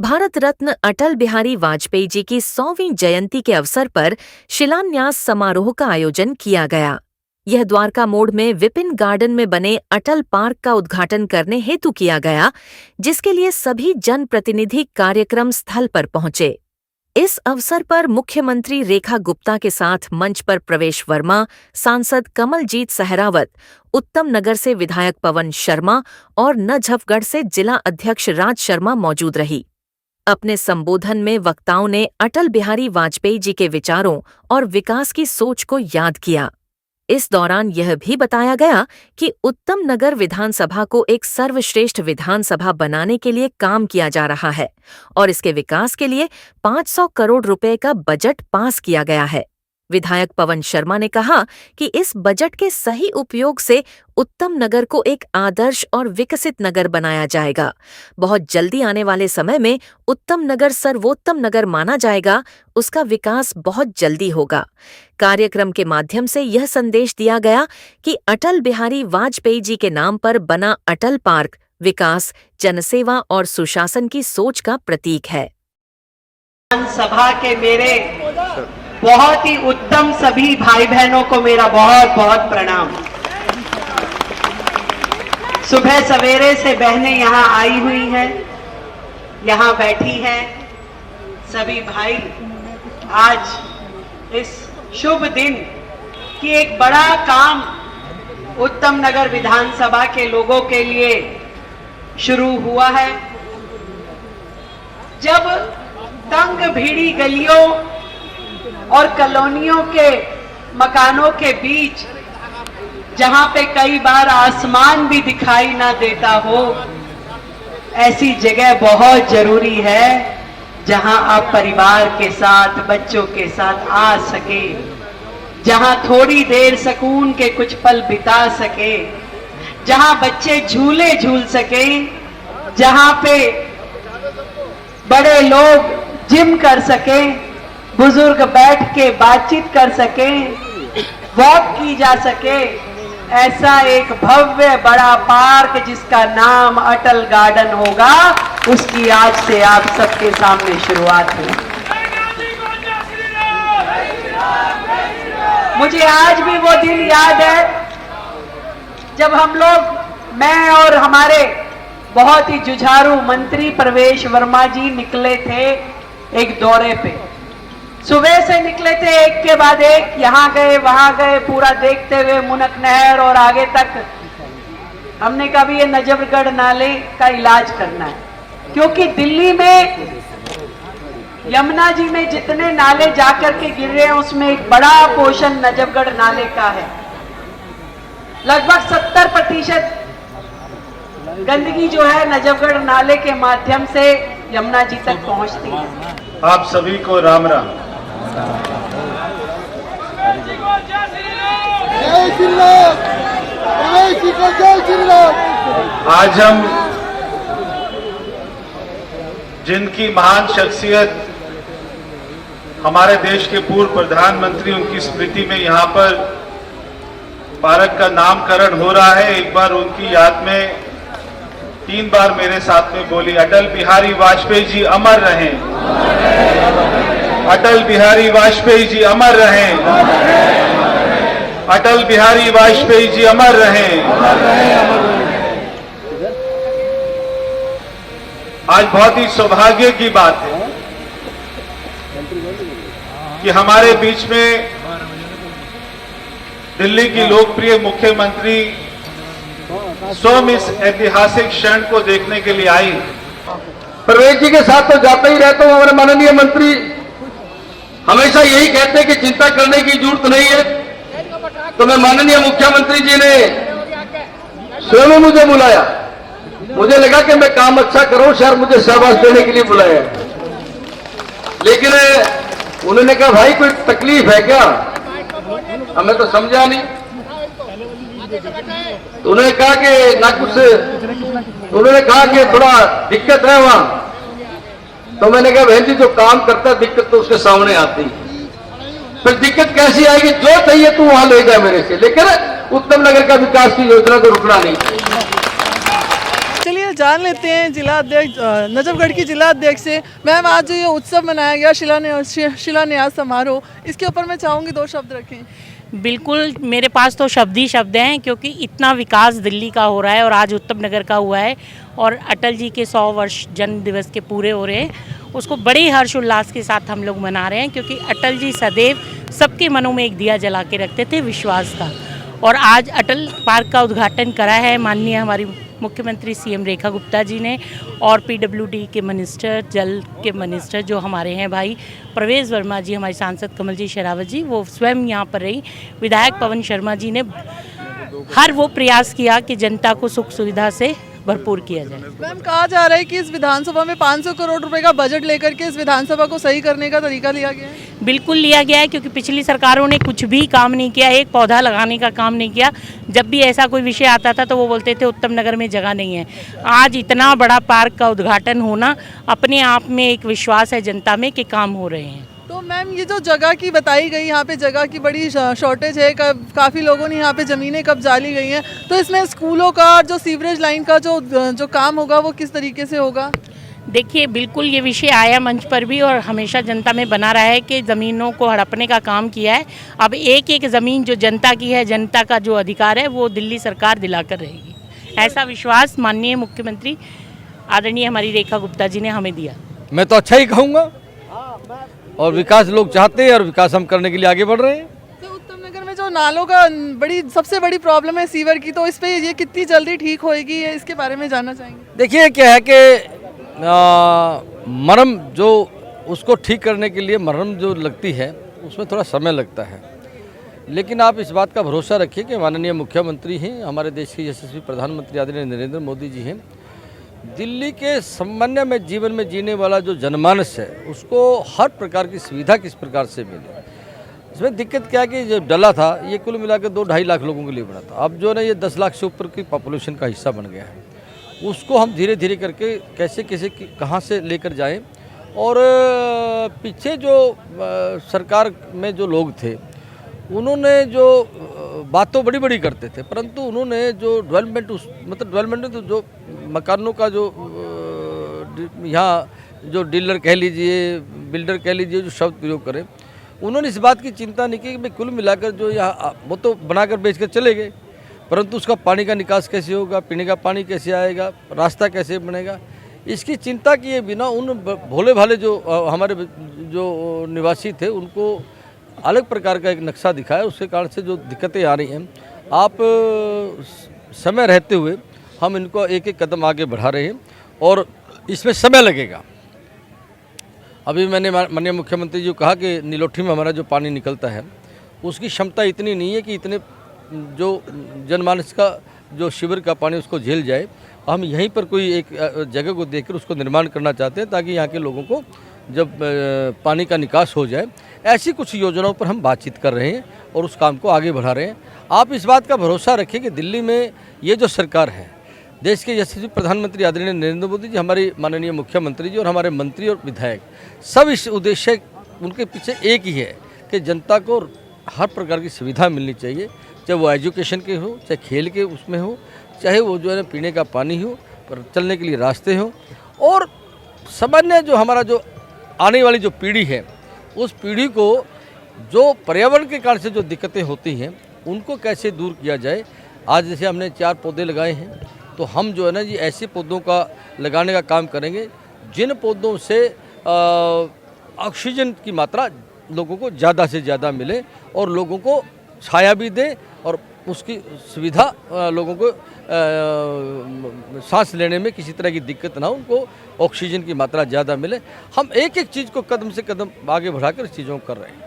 भारत रत्न अटल बिहारी वाजपेयी जी की 100वीं जयंती के अवसर पर शिलान्यास समारोह का आयोजन किया गया। यह द्वारका मोड़ में विपिन गार्डन में बने अटल पार्क का उद्घाटन करने हेतु किया गया, जिसके लिए सभी जनप्रतिनिधि कार्यक्रम स्थल पर पहुंचे। इस अवसर पर मुख्यमंत्री रेखा गुप्ता के साथ मंच पर प्रवेश वर्मा, सांसद कमलजीत सहरावत, उत्तम नगर से विधायक पवन शर्मा और नजफगढ़ से जिला अध्यक्ष राज शर्मा मौजूद रही। अपने संबोधन में वक्ताओं ने अटल बिहारी वाजपेयी जी के विचारों और विकास की सोच को याद किया। इस दौरान यह भी बताया गया कि उत्तम नगर विधानसभा को एक सर्वश्रेष्ठ विधानसभा बनाने के लिए काम किया जा रहा है और इसके विकास के लिए 500 करोड़ रुपए का बजट पास किया गया है। विधायक पवन शर्मा ने कहा कि इस बजट के सही उपयोग से उत्तम नगर को एक आदर्श और विकसित नगर बनाया जाएगा। बहुत जल्दी आने वाले समय में उत्तम नगर सर्वोत्तम नगर माना जाएगा, उसका विकास बहुत जल्दी होगा। कार्यक्रम के माध्यम से यह संदेश दिया गया कि अटल बिहारी वाजपेयी जी के नाम पर बना अटल पार्क विकास, जनसेवा और सुशासन की सोच का प्रतीक है। सभा के मेरे बहुत ही उत्तम सभी भाई बहनों को मेरा बहुत बहुत प्रणाम। सुबह सवेरे से बहनें यहाँ आई हुई हैं, यहाँ बैठी हैं। सभी भाई आज इस शुभ दिन की एक बड़ा काम उत्तम नगर विधानसभा के लोगों के लिए शुरू हुआ है। जब तंग भीड़ी गलियों और कॉलोनियों के मकानों के बीच, जहां पे कई बार आसमान भी दिखाई ना देता हो, ऐसी जगह बहुत जरूरी है जहां आप परिवार के साथ, बच्चों के साथ आ सके, जहां थोड़ी देर सुकून के कुछ पल बिता सके, जहां बच्चे झूले झूल सके, जहां पे बड़े लोग जिम कर सके, बुजुर्ग बैठ के बातचीत कर सके, वॉक की जा सके, ऐसा एक भव्य बड़ा पार्क जिसका नाम अटल गार्डन होगा, उसकी आज से आप सबके सामने शुरुआत हुई। मुझे आज भी वो दिन याद है जब हम लोग, मैं और हमारे बहुत ही जुझारू मंत्री प्रवेश वर्मा जी निकले थे एक दौरे पे। सुबह से निकले थे, एक के बाद एक, यहाँ गए वहां गए, पूरा देखते हुए मुनक नहर और आगे तक। हमने कहा भी ये नजफगढ़ नाले का इलाज करना है, क्योंकि दिल्ली में यमुना जी में जितने नाले जाकर के गिर रहे हैं उसमें एक बड़ा पोर्शन नजफगढ़ नाले का है। लगभग 70% गंदगी जो है नजफगढ़ नाले के माध्यम से यमुना जी तक पहुंचती है। आप सभी को राम राम। आज हम जिनकी महान शख्सियत हमारे देश के पूर्व प्रधानमंत्री, उनकी स्मृति में यहाँ पर पार्क का नामकरण हो रहा है। एक बार उनकी याद में 3 बार मेरे साथ में बोली, अटल बिहारी वाजपेयी जी अमर रहें, अटल बिहारी वाजपेयी जी अमर रहें, अटल बिहारी वाजपेयी जी अमर रहें। आज बहुत ही सौभाग्य की बात है कि हमारे बीच में दिल्ली की लोकप्रिय मुख्यमंत्री स्वयं इस ऐतिहासिक क्षण को देखने के लिए आई। प्रवेश जी के साथ तो जाता ही रहता हूं। हमारे माननीय मंत्री हमेशा यही कहते हैं कि चिंता करने की जरूरत नहीं है, तो मैं माननीय मुख्यमंत्री जी ने स्वयं मुझे बुलाया। मुझे लगा कि मैं काम अच्छा करूं, शायद मुझे शाबाश देने के लिए बुलाया, लेकिन उन्होंने कहा भाई कोई तकलीफ है क्या? हमें तो समझा नहीं। तो उन्होंने कहा कि ना कुछ, उन्होंने कहा कि थोड़ा दिक्कत है वहां। तो मैंने कहा बहन जी जो काम करता है दिक्कत तो उसके सामने आती है, फिर दिक्कत कैसी आएगी? जो चाहिए तू वहां ले जा मेरे से, लेकिन उत्तम नगर का विकास की योजना को रुकना नहीं। चलिए पहले जान लेते हैं जिला अध्यक्ष नजफगढ़ की जिला अध्यक्ष से। मैम, आज जो ये उत्सव मनाया गया शिलान्यास समारोह, इसके ऊपर मैं चाहूँगी 2 शब्द रखें। बिल्कुल, मेरे पास तो शब्द ही शब्द हैं, क्योंकि इतना विकास दिल्ली का हो रहा है और आज उत्तम नगर का हुआ है और अटल जी के 100 वर्ष जन्म दिवस के पूरे हो रहे हैं। उसको बड़े हर्षोल्लास के साथ हम लोग मना रहे हैं, क्योंकि अटल जी सदैव सबके मनों में एक दिया जला के रखते थे विश्वास का। और आज अटल पार्क का उद्घाटन करा है माननीय हमारी मुख्यमंत्री सीएम रेखा गुप्ता जी ने, और पीडब्ल्यूडी के मिनिस्टर, जल के मिनिस्टर जो हमारे हैं भाई प्रवेश वर्मा जी, हमारे सांसद कमल जी शेरावत जी, वो स्वयं यहाँ पर रही। विधायक पवन शर्मा जी ने हर वो प्रयास किया कि जनता को सुख सुविधा से भरपूर किया जाए। मैम, कहा जा रहा है कि इस विधानसभा में 500 करोड़ रुपए का बजट लेकर के इस विधानसभा को सही करने का तरीका लिया गया है। बिल्कुल लिया गया है, क्योंकि पिछली सरकारों ने कुछ भी काम नहीं किया, एक पौधा लगाने का काम नहीं किया। जब भी ऐसा कोई विषय आता था तो वो बोलते थे उत्तम नगर में जगह नहीं है। आज इतना बड़ा पार्क का उद्घाटन होना अपने आप में एक विश्वास है जनता में कि काम हो रहे हैं। तो मैम, ये जो जगह की बताई गई, यहाँ पे जगह की बड़ी शॉर्टेज है, काफ़ी लोगों ने यहाँ पे ज़मीनें कब्जा ली गई हैं, तो इसमें स्कूलों का और जो सीवरेज लाइन का जो काम होगा वो किस तरीके से होगा? देखिए, बिल्कुल ये विषय आया मंच पर भी और हमेशा जनता में बना रहा है कि ज़मीनों को हड़पने का काम किया है। अब एक एक ज़मीन जो जनता की है, जनता का जो अधिकार है, वो दिल्ली सरकार दिलाकर रहेगी। ऐसा विश्वास माननीय मुख्यमंत्री आदरणीय हमारी रेखा गुप्ता जी ने हमें दिया। मैं तो अच्छा ही कहूँगा, और विकास लोग चाहते हैं और विकास हम करने के लिए आगे बढ़ रहे हैं। तो उत्तम नगर में जो नालों का सबसे बड़ी प्रॉब्लम है सीवर की, तो इस पे ये कितनी जल्दी ठीक होएगी, इसके बारे में जानना चाहेंगे। देखिए, क्या है कि मरहम जो उसको ठीक करने के लिए मरहम जो लगती है उसमें थोड़ा समय लगता है, लेकिन आप इस बात का भरोसा रखिए कि माननीय मुख्यमंत्री हैं, हमारे देश के यशस्वी प्रधानमंत्री आदरणीय नरेंद्र मोदी जी हैं। दिल्ली के सामान्य में जीवन में जीने वाला जो जनमानस है उसको हर प्रकार की सुविधा किस प्रकार से मिले। इसमें दिक्कत क्या है कि जो डला था ये कुल मिलाकर 2-2.5 लाख लोगों के लिए बना था, अब जो है ना ये 10 लाख से ऊपर की पॉपुलेशन का हिस्सा बन गया है। उसको हम धीरे धीरे करके कैसे कैसे कहाँ से लेकर जाएं, और पीछे जो सरकार में जो लोग थे उन्होंने जो बात बड़ी बड़ी करते थे, परंतु उन्होंने जो डेवलपमेंट डेवलपमेंट तो जो मकानों का जो यहाँ जो डीलर कह लीजिए, बिल्डर कह लीजिए, जो शब्द प्रयोग करें, उन्होंने इस बात की चिंता नहीं की कि भाई कुल मिलाकर जो यहाँ वो तो बनाकर बेचकर चले गए, परंतु उसका पानी का निकास कैसे होगा, पीने का पानी कैसे आएगा, रास्ता कैसे बनेगा, इसकी चिंता किए बिना उन भोले भाले जो हमारे जो निवासी थे उनको अलग प्रकार का एक नक्शा दिखाया। उसके कारण से जो दिक्कतें आ रही हैं, आप समय रहते हुए हम इनको एक एक कदम आगे बढ़ा रहे हैं और इसमें समय लगेगा। अभी मैंने माननीय मुख्यमंत्री जी को कहा कि नीलोठी में हमारा जो पानी निकलता है उसकी क्षमता इतनी नहीं है कि इतने जो जनमानस का जो शिविर का पानी उसको झेल जाए। हम यहीं पर कोई एक जगह को देखकर उसको निर्माण करना चाहते हैं ताकि यहाँ के लोगों को जब पानी का निकास हो जाए, ऐसी कुछ योजनाओं पर हम बातचीत कर रहे हैं और उस काम को आगे बढ़ा रहे हैं। आप इस बात का भरोसा रखिए कि दिल्ली में ये जो सरकार है, देश के यशस्वी प्रधानमंत्री आदरणीय नरेंद्र मोदी जी, हमारी माननीय मुख्यमंत्री जी और हमारे मंत्री और विधायक, सब इस उद्देश्य उनके पीछे एक ही है कि जनता को हर प्रकार की सुविधा मिलनी चाहिए, चाहे वो एजुकेशन के हो, चाहे खेल के उसमें हो, चाहे वो जो है पीने का पानी हो, पर चलने के लिए रास्ते हो, और सामान्य जो हमारा जो आने वाली जो पीढ़ी है उस पीढ़ी को जो पर्यावरण के कारण से जो दिक्कतें होती हैं उनको कैसे दूर किया जाए। आज जैसे हमने 4 पौधे लगाए हैं, तो हम जो है ना जी ऐसे पौधों का लगाने का काम करेंगे जिन पौधों से ऑक्सीजन की मात्रा लोगों को ज़्यादा से ज़्यादा मिले और लोगों को छाया भी दे और उसकी सुविधा लोगों को सांस लेने में किसी तरह की दिक्कत ना हो, उनको ऑक्सीजन की मात्रा ज़्यादा मिले। हम एक एक चीज़ को कदम से कदम आगे बढ़ाकर इस चीज़ों को कर रहे हैं।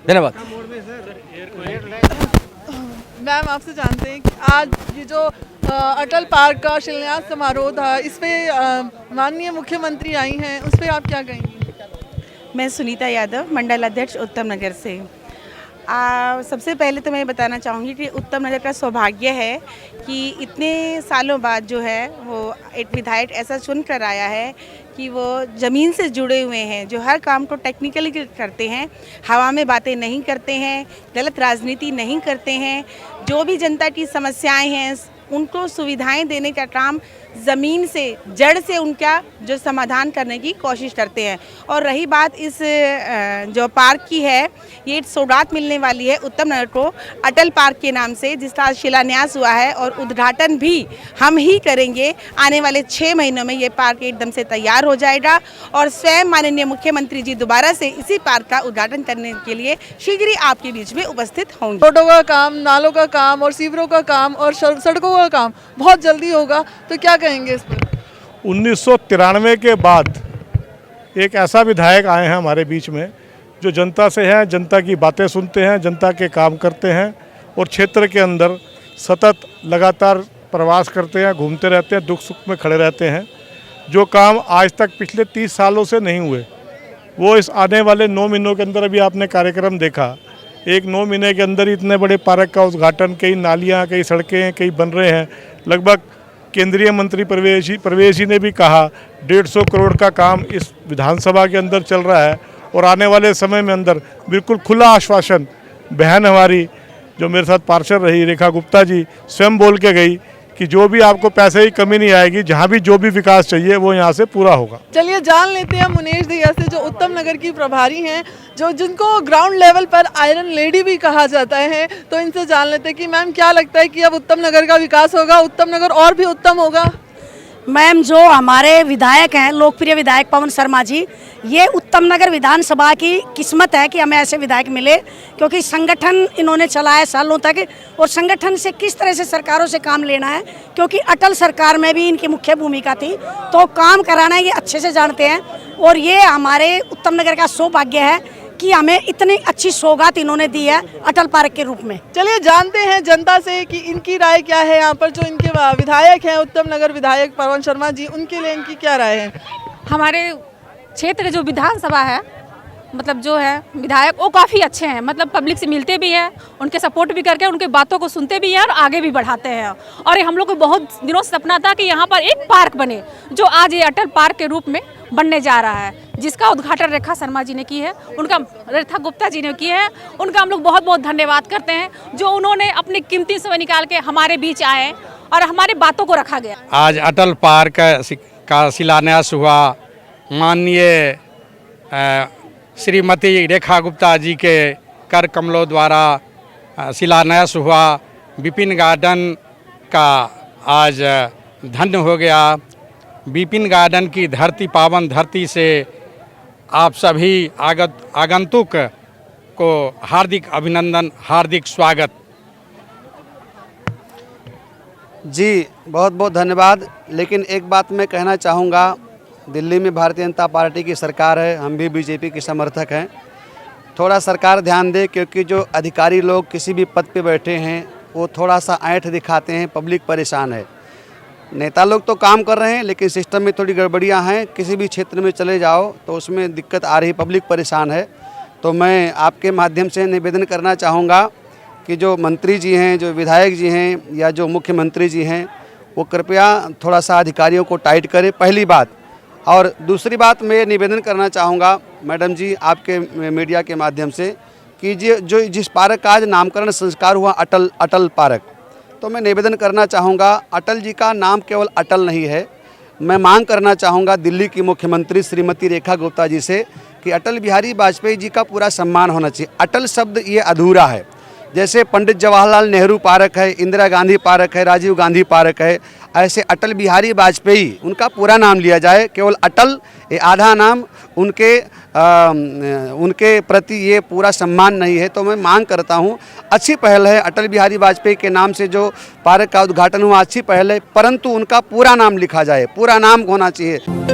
धन्यवाद। मैम, आपसे जानते हैं कि आज ये जो अटल पार्क का शिलान्यास समारोह था, इस पे माननीय मुख्यमंत्री आई हैं, उस पर आप क्या कहेंगी? मैं सुनीता यादव, मंडल अध्यक्ष उत्तम नगर से। सबसे पहले तो मैं बताना चाहूँगी कि उत्तम नगर का सौभाग्य है कि इतने सालों बाद जो है वो एक विधायक ऐसा चुन कर आया है कि वो ज़मीन से जुड़े हुए हैं, जो हर काम को टेक्निकली करते हैं, हवा में बातें नहीं करते हैं, गलत राजनीति नहीं करते हैं, जो भी जनता की समस्याएं हैं उनको सुविधाएं देने का काम ज़मीन से, जड़ से उनका जो समाधान करने की कोशिश करते हैं। और रही बात इस जो पार्क की है, ये सौगात मिलने वाली है उत्तम नगर को अटल पार्क के नाम से, जिसका शिलान्यास हुआ है और उद्घाटन भी हम ही करेंगे। आने वाले 6 महीनों में ये पार्क एकदम से तैयार हो जाएगा और स्वयं माननीय मुख्यमंत्री जी दोबारा से इसी पार्क का उद्घाटन करने के लिए शीघ्र ही आपके बीच में उपस्थित होंगे। रोडों का काम, नालों का काम और सीवरों का काम और सड़कों का काम बहुत जल्दी होगा, तो क्या कहेंगे इस पर? 1993 के बाद एक ऐसा विधायक आए हैं हमारे बीच में जो जनता से हैं, जनता की बातें सुनते हैं, जनता के काम करते हैं और क्षेत्र के अंदर सतत लगातार प्रवास करते हैं, घूमते रहते हैं, दुख सुख में खड़े रहते हैं। जो काम आज तक पिछले 30 सालों से नहीं हुए, वो इस आने वाले 9 महीनों के अंदर, अभी आपने कार्यक्रम देखा, एक 9 महीने के अंदर इतने बड़े पार्क का उद्घाटन, कई नालियाँ, कई सड़कें, कई बन रहे हैं। लगभग केंद्रीय मंत्री प्रवेश जी ने भी कहा 150 करोड़ का काम इस विधानसभा के अंदर चल रहा है और आने वाले समय में अंदर बिल्कुल खुला आश्वासन, बहन हमारी जो मेरे साथ पार्षद रही रेखा गुप्ता जी स्वयं बोल के गई कि जो भी आपको पैसे की कमी नहीं आएगी, जहाँ भी जो भी विकास चाहिए वो यहाँ से पूरा होगा। चलिए जान लेते हैं मुनेश दहिया से, जो उत्तम नगर की प्रभारी हैं, जो जिनको ग्राउंड लेवल पर आयरन लेडी भी कहा जाता है, तो इनसे जान लेते हैं कि मैम क्या लगता है कि अब उत्तम नगर का विकास होगा, उत्तम नगर और भी उत्तम होगा? मैम, जो हमारे विधायक हैं, लोकप्रिय विधायक पवन शर्मा जी, ये उत्तम नगर विधानसभा की किस्मत है कि हमें ऐसे विधायक मिले, क्योंकि संगठन इन्होंने चलाया सालों तक और संगठन से किस तरह से सरकारों से काम लेना है, क्योंकि अटल सरकार में भी इनकी मुख्य भूमिका थी, तो काम कराना ये अच्छे से जानते हैं। और ये हमारे उत्तम नगर का सौभाग्य है कि हमें इतनी अच्छी सौगात इन्होंने दी है अटल पार्क के रूप में। चलिए जानते हैं जनता से कि इनकी राय क्या है। यहाँ पर जो इनके विधायक हैं, उत्तम नगर विधायक पवन शर्मा जी, उनके लिए इनकी क्या राय है? हमारे क्षेत्र जो विधानसभा है, मतलब जो है विधायक, वो काफ़ी अच्छे हैं, मतलब पब्लिक से मिलते भी हैं, उनके सपोर्ट भी करके उनके बातों को सुनते भी हैं और आगे भी बढ़ाते हैं। और हम लोग को बहुत दिनों से सपना था कि यहाँ पर एक पार्क बने, जो आज ये अटल पार्क के रूप में बनने जा रहा है, जिसका उद्घाटन रेखा शर्मा जी ने की है, रेखा गुप्ता जी ने की है। उनका हम लोग बहुत बहुत धन्यवाद करते हैं, जो उन्होंने अपनी कीमती समय निकाल के हमारे बीच आए और हमारी बातों को रखा गया। आज अटल पार्क का शिलान्यास हुआ, माननीय श्रीमती रेखा गुप्ता जी के कर कमलों द्वारा शिलान्यास हुआ। विपिन गार्डन का आज धन्य हो गया। विपिन गार्डन की धरती, पावन धरती से आप सभी आगंतुक को हार्दिक अभिनंदन, हार्दिक स्वागत। जी बहुत बहुत धन्यवाद। लेकिन एक बात मैं कहना चाहूँगा, दिल्ली में भारतीय जनता पार्टी की सरकार है, हम भी बीजेपी के समर्थक हैं। थोड़ा सरकार ध्यान दे, क्योंकि जो अधिकारी लोग किसी भी पद पे बैठे हैं वो थोड़ा सा ऐंठ दिखाते हैं, पब्लिक परेशान है। नेता लोग तो काम कर रहे हैं, लेकिन सिस्टम में थोड़ी गड़बड़ियां हैं। किसी भी क्षेत्र में चले जाओ तो उसमें दिक्कत आ रही, पब्लिक परेशान है। तो मैं आपके माध्यम से निवेदन करना चाहूँगा कि जो मंत्री जी हैं, जो विधायक जी हैं या जो मुख्यमंत्री जी हैं, वो कृपया थोड़ा सा अधिकारियों को टाइट करें, पहली बात। और दूसरी बात मैं निवेदन करना चाहूँगा मैडम जी आपके मीडिया के माध्यम से कि जो जिस पार्क का आज नामकरण संस्कार हुआ अटल पार्क, तो मैं निवेदन करना चाहूँगा, अटल जी का नाम केवल अटल नहीं है। मैं मांग करना चाहूँगा दिल्ली की मुख्यमंत्री श्रीमती रेखा गुप्ता जी से कि अटल बिहारी वाजपेयी जी का पूरा सम्मान होना चाहिए। अटल शब्द ये अधूरा है। जैसे पंडित जवाहरलाल नेहरू पार्क है, इंदिरा गांधी पार्क है, राजीव गांधी पार्क है, ऐसे अटल बिहारी वाजपेयी उनका पूरा नाम लिया जाए। केवल अटल ये आधा नाम, उनके प्रति ये पूरा सम्मान नहीं है। तो मैं मांग करता हूँ, अच्छी पहल है, अटल बिहारी वाजपेयी के नाम से जो पार्क का उद्घाटन हुआ अच्छी पहल है, परंतु उनका पूरा नाम लिखा जाए, पूरा नाम होना चाहिए।